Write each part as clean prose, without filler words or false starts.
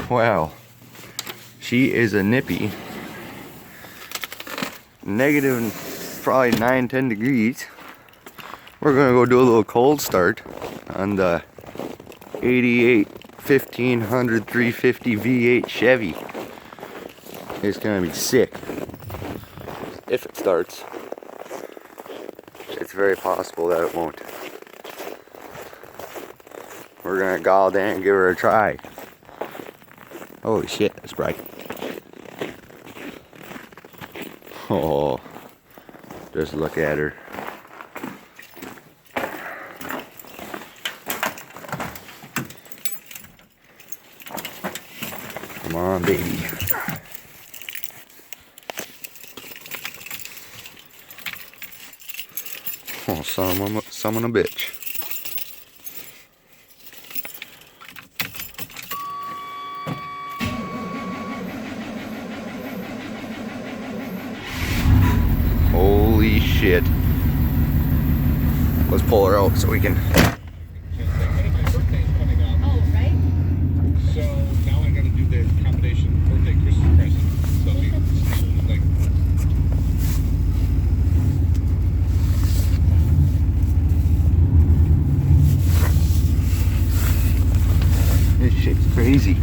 Wow, she is a nippy. Negative probably 9-10 degrees. We're gonna go do a little cold start on the 88 1500 350 V8 Chevy. It's gonna be sick if it starts. It's very possible that it won't. We're gonna gall down and give her a try. Holy shit, that's bright. Oh, just look at her. Come on, baby. Oh, summon a bitch. Holy shit. Let's pull her out so we can. Oh, right? So now I gotta do the combination birthday Christmas present. So like This shit's crazy.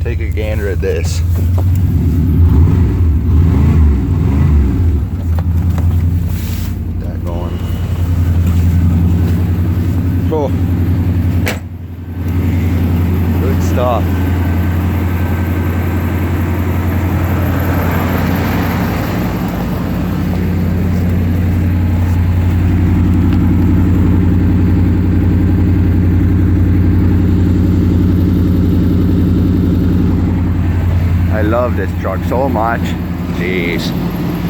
Take a gander at this. Get that going. Oh. Good stuff. I love this truck so much. Jeez.